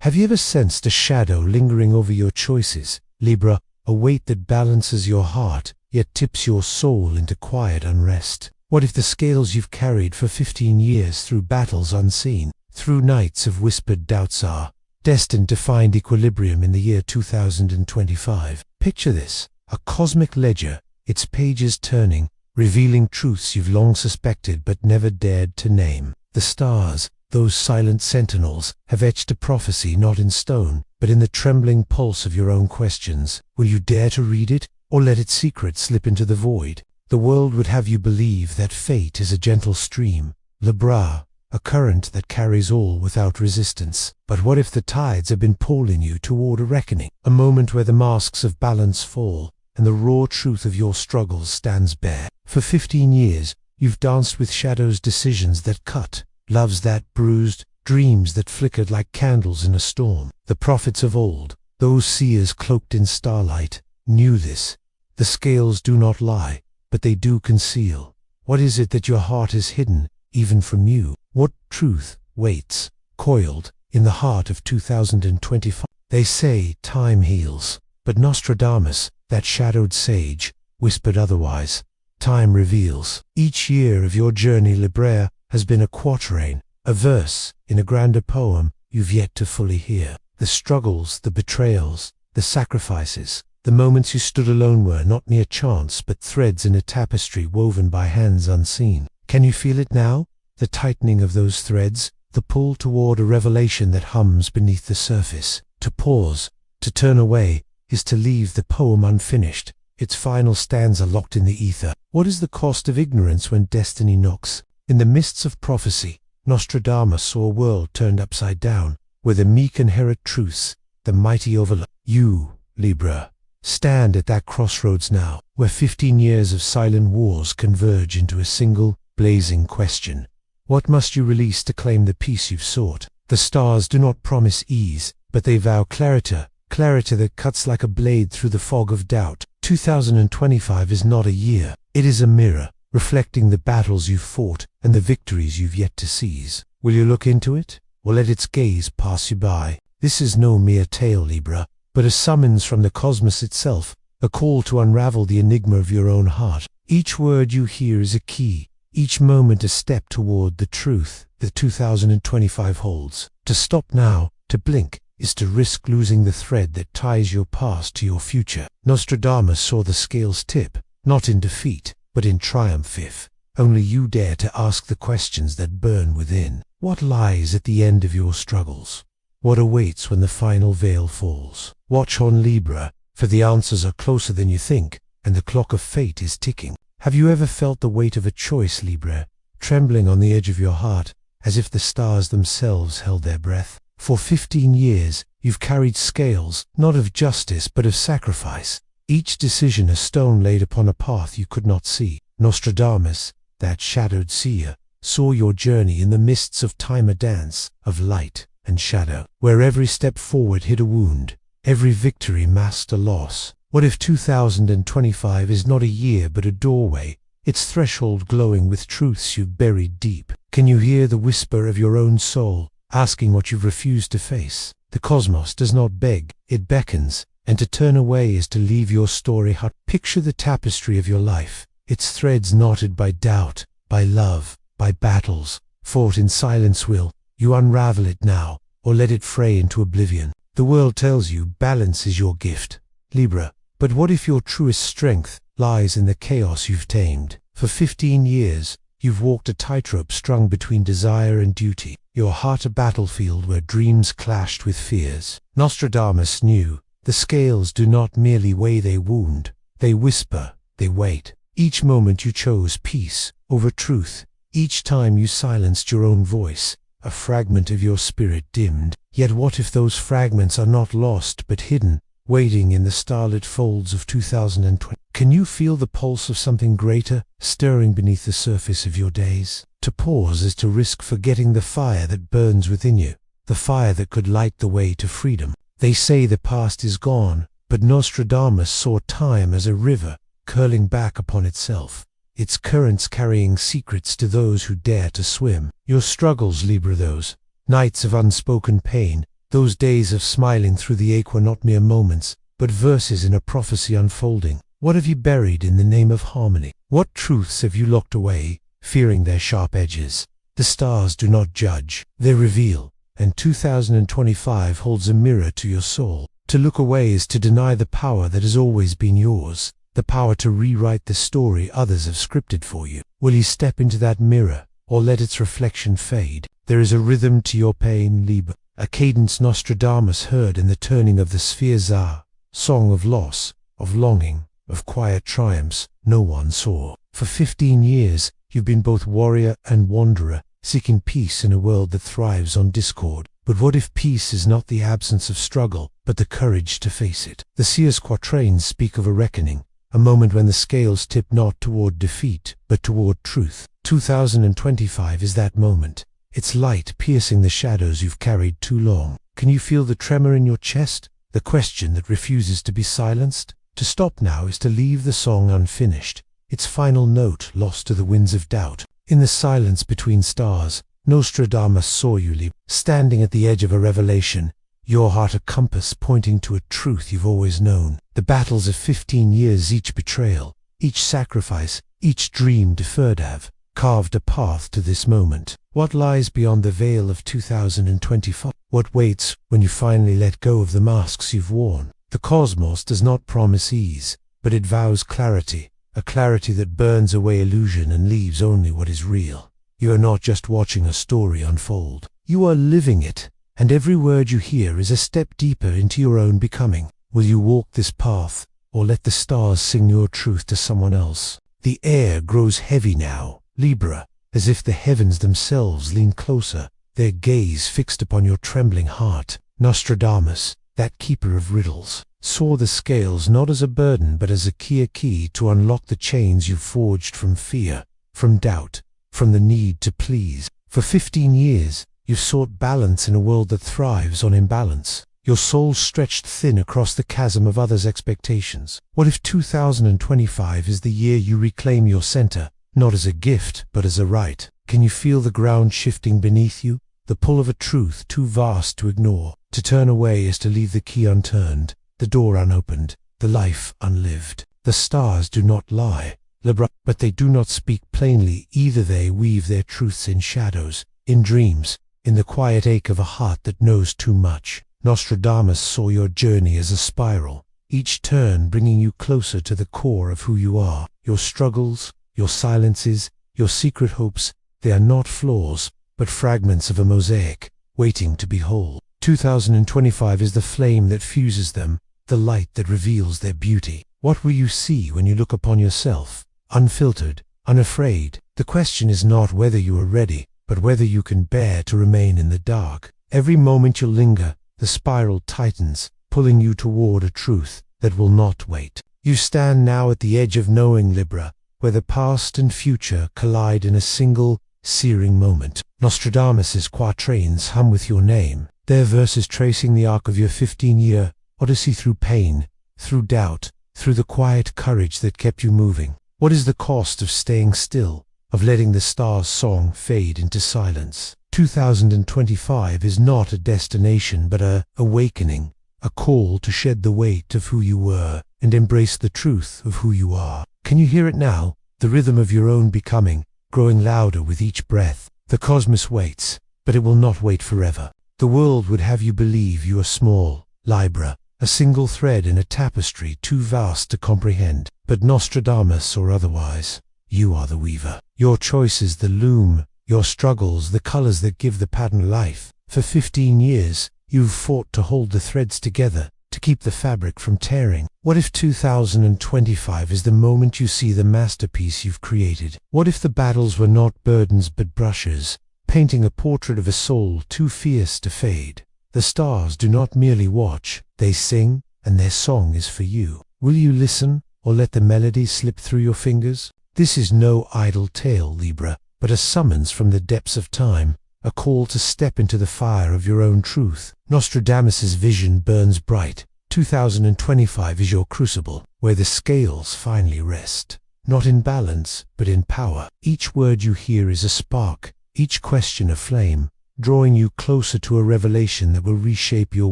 Have you ever sensed a shadow lingering over your choices, Libra, a weight that balances your heart, yet tips your soul into quiet unrest? What if the scales you've carried for 15 years through battles unseen, through nights of whispered doubts are destined to find equilibrium in the year 2025? Picture this, a cosmic ledger, its pages turning, revealing truths you've long suspected but never dared to name. The stars, those silent sentinels, have etched a prophecy not in stone, but in the trembling pulse of your own questions. Will you dare to read it, or let its secret slip into the void? The world would have you believe that fate is a gentle stream, Libra, a current that carries all without resistance. But what if the tides have been pulling you toward a reckoning, a moment where the masks of balance fall, and the raw truth of your struggles stands bare? For 15 years, you've danced with shadows, decisions that cut, loves that bruised, dreams that flickered like candles in a storm. The prophets of old, those seers cloaked in starlight, knew this. The scales do not lie, but they do conceal. What is it that your heart has hidden, even from you? What truth waits, coiled, in the heart of 2025? They say time heals, but Nostradamus, that shadowed sage, whispered otherwise. Time reveals. Each year of your journey, Libra, has been a quatrain, a verse in a grander poem you've yet to fully hear. The struggles, the betrayals, the sacrifices, the moments you stood alone were not mere chance but threads in a tapestry woven by hands unseen. Can you feel it now? The tightening of those threads, the pull toward a revelation that hums beneath the surface. To pause, to turn away, is to leave the poem unfinished, its final stanza locked in the ether. What is the cost of ignorance when destiny knocks? In the mists of prophecy, Nostradamus saw a world turned upside down, where the meek inherit truths, the mighty overlook. You, Libra, stand at that crossroads now, where 15 years of silent wars converge into a single, blazing question. What must you release to claim the peace you've sought? The stars do not promise ease, but they vow clarity, clarity that cuts like a blade through the fog of doubt. 2025 is not a year, it is a mirror, reflecting the battles you've fought and the victories you've yet to seize. Will you look into it, or let its gaze pass you by? This is no mere tale, Libra, but a summons from the cosmos itself, a call to unravel the enigma of your own heart. Each word you hear is a key, each moment a step toward the truth that 2025 holds. To stop now, to blink, is to risk losing the thread that ties your past to your future. Nostradamus saw the scales tip, not in defeat, but in triumph. If only you dare to ask the questions that burn within. What lies at the end of your struggles? What awaits when the final veil falls? Watch on, Libra, for the answers are closer than you think, and the clock of fate is ticking. Have you ever felt the weight of a choice, Libra, trembling on the edge of your heart, as if the stars themselves held their breath? For 15 years, you've carried scales, not of justice but of sacrifice. Each decision a stone laid upon a path you could not see. Nostradamus, that shadowed seer, saw your journey in the mists of time, a dance of light and shadow, where every step forward hid a wound, every victory masked a loss. What if 2025 is not a year but a doorway, its threshold glowing with truths you've buried deep? Can you hear the whisper of your own soul, asking what you've refused to face? The cosmos does not beg, it beckons, and to turn away is to leave your story hut. Picture the tapestry of your life, its threads knotted by doubt, by love, by battles, fought in silence. Will you unravel it now, or let it fray into oblivion? The world tells you balance is your gift, Libra, but what if your truest strength lies in the chaos you've tamed? For 15 years, you've walked a tightrope strung between desire and duty, your heart a battlefield where dreams clashed with fears. Nostradamus knew, the scales do not merely weigh, they wound, they whisper, they wait. Each moment you chose peace over truth, each time you silenced your own voice, a fragment of your spirit dimmed. Yet what if those fragments are not lost but hidden, waiting in the starlit folds of 2020? Can you feel the pulse of something greater, stirring beneath the surface of your days? To pause is to risk forgetting the fire that burns within you, the fire that could light the way to freedom. They say the past is gone, but Nostradamus saw time as a river, curling back upon itself, its currents carrying secrets to those who dare to swim. Your struggles, Libra, those nights of unspoken pain, Those days of smiling through the ache were not mere moments, but verses in a prophecy unfolding. What have you buried in the name of harmony? What truths have you locked away, fearing their sharp edges? The stars do not judge, they reveal, and 2025 holds a mirror to your soul. To look away is to deny the power that has always been yours, the power to rewrite the story others have scripted for you. Will you step into that mirror, or let its reflection fade? There is a rhythm to your pain, Libra, a cadence Nostradamus heard in the turning of the spheres, a song of loss, of longing, of quiet triumphs no one saw. For 15 years, you've been both warrior and wanderer, seeking peace in a world that thrives on discord. But what if peace is not the absence of struggle, but the courage to face it? The Seer's quatrains speak of a reckoning, a moment when the scales tip not toward defeat, but toward truth. 2025 is that moment, its light piercing the shadows you've carried too long. Can you feel the tremor in your chest, the question that refuses to be silenced? To stop now is to leave the song unfinished, its final note lost to the winds of doubt. In the silence between stars, Nostradamus saw you, Libra, standing at the edge of a revelation, your heart a compass pointing to a truth you've always known. The battles of 15 years, each betrayal, each sacrifice, each dream deferred have carved a path to this moment. What lies beyond the veil of 2025? What waits when you finally let go of the masks you've worn? The cosmos does not promise ease, but it vows clarity, a clarity that burns away illusion and leaves only what is real. You are not just watching a story unfold. You are living it, and every word you hear is a step deeper into your own becoming. Will you walk this path, or let the stars sing your truth to someone else? The air grows heavy now, Libra, as if the heavens themselves lean closer, their gaze fixed upon your trembling heart. Nostradamus, that keeper of riddles, saw the scales not as a burden but as a key to unlock the chains you've forged from fear, from doubt, from the need to please. For 15 years, you've sought balance in a world that thrives on imbalance. Your soul stretched thin across the chasm of others' expectations. What if 2025 is the year you reclaim your center, not as a gift, but as a right? Can you feel the ground shifting beneath you? The pull of a truth too vast to ignore. To turn away is to leave the key unturned, the door unopened, the life unlived. The stars do not lie, Libra, but they do not speak plainly either. They weave their truths in shadows, in dreams, in the quiet ache of a heart that knows too much. Nostradamus saw your journey as a spiral, each turn bringing you closer to the core of who you are. Your struggles, your silences, your secret hopes, they are not flaws, but fragments of a mosaic, waiting to be whole. 2025 is the flame that fuses them, the light that reveals their beauty. What will you see when you look upon yourself, unfiltered, unafraid? The question is not whether you are ready, but whether you can bear to remain in the dark. Every moment you linger, the spiral tightens, pulling you toward a truth that will not wait. You stand now at the edge of knowing, Libra, where the past and future collide in a single, searing moment. Nostradamus's quatrains hum with your name, their verses tracing the arc of your 15-year odyssey through pain, through doubt, through the quiet courage that kept you moving. What is the cost of staying still, of letting the stars' song fade into silence? 2025 is not a destination but a awakening, a call to shed the weight of who you were and embrace the truth of who you are. Can you hear it now, the rhythm of your own becoming, growing louder with each breath? The cosmos waits, but it will not wait forever. The world would have you believe you are small, Libra, a single thread in a tapestry too vast to comprehend. But Nostradamus or otherwise, you are the weaver. Your choice is the loom, your struggles the colors that give the pattern life. For 15 years, you've fought to hold the threads together, to keep the fabric from tearing. What if 2025 is the moment you see the masterpiece you've created? What if the battles were not burdens but brushes, painting a portrait of a soul too fierce to fade? The stars do not merely watch, they sing, and their song is for you. Will you listen, or let the melody slip through your fingers? This is no idle tale, Libra, but a summons from the depths of time, a call to step into the fire of your own truth. Nostradamus's vision burns bright. 2025 is your crucible, where the scales finally rest. Not in balance, but in power. Each word you hear is a spark, each question a flame, drawing you closer to a revelation that will reshape your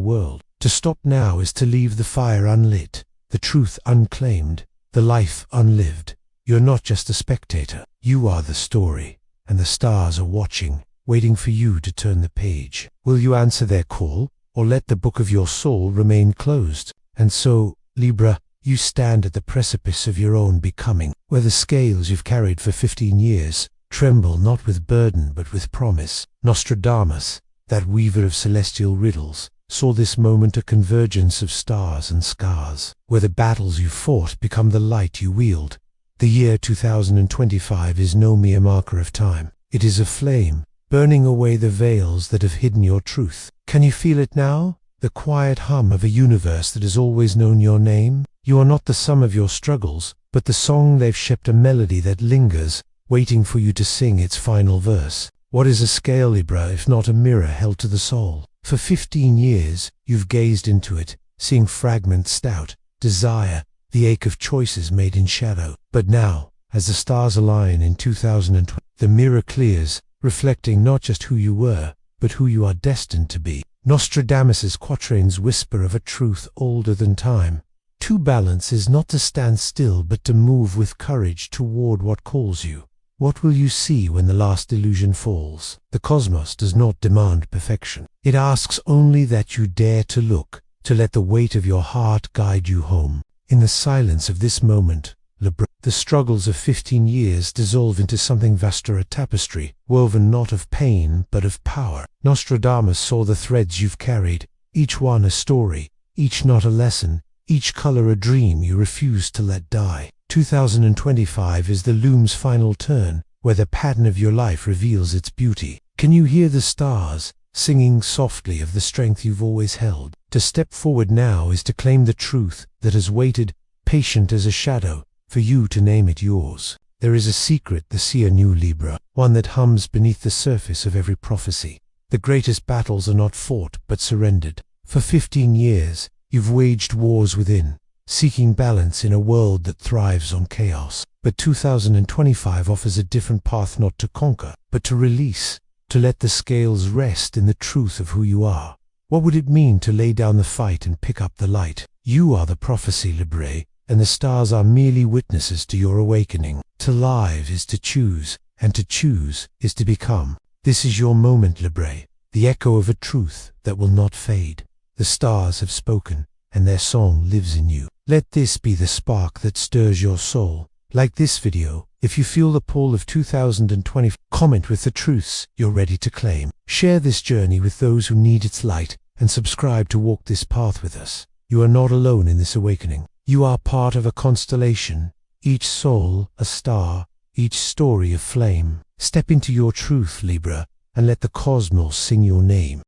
world. To stop now is to leave the fire unlit, the truth unclaimed, the life unlived. You're not just a spectator, you are the story, and the stars are watching, waiting for you to turn the page. Will you answer their call, or let the book of your soul remain closed? And so, Libra, you stand at the precipice of your own becoming, where the scales you've carried for 15 years tremble not with burden but with promise. Nostradamus, that weaver of celestial riddles, saw this moment a convergence of stars and scars, where the battles you fought become the light you wield. The year 2025 is no mere marker of time. It is a flame, burning away the veils that have hidden your truth. Can you feel it now? The quiet hum of a universe that has always known your name? You are not the sum of your struggles, but the song they've shaped, a melody that lingers, waiting for you to sing its final verse. What is a scale, Libra, if not a mirror held to the soul? For 15 years, you've gazed into it, seeing fragments, doubt, desire, the ache of choices made in shadow. But now, as the stars align in 2020, the mirror clears, reflecting not just who you were, but who you are destined to be. Nostradamus's quatrains whisper of a truth older than time. True balance is not to stand still, but to move with courage toward what calls you. What will you see when the last illusion falls? The cosmos does not demand perfection. It asks only that you dare to look, to let the weight of your heart guide you home. In the silence of this moment, Libra, the struggles of 15 years dissolve into something vaster, a tapestry, woven not of pain but of power. Nostradamus saw the threads you've carried, each one a story, each knot a lesson, each color a dream you refuse to let die. 2025 is the loom's final turn, where the pattern of your life reveals its beauty. Can you hear the stars, singing softly of the strength you've always held? To step forward now is to claim the truth that has waited, patient as a shadow, for you to name it yours. There is a secret the seer knew, Libra, one that hums beneath the surface of every prophecy. The greatest battles are not fought but surrendered. For 15 years, you've waged wars within, seeking balance in a world that thrives on chaos. But 2025 offers a different path, not to conquer, but to release, to let the scales rest in the truth of who you are. What would it mean to lay down the fight and pick up the light? You are the prophecy, Libra, and the stars are merely witnesses to your awakening. To live is to choose, and to choose is to become. This is your moment, Libra, the echo of a truth that will not fade. The stars have spoken, and their song lives in you. Let this be the spark that stirs your soul. Like this video, if you feel the pull of 2020, comment with the truths you're ready to claim. Share this journey with those who need its light, and subscribe to walk this path with us. You are not alone in this awakening. You are part of a constellation, each soul a star, each story a flame. Step into your truth, Libra, and let the cosmos sing your name.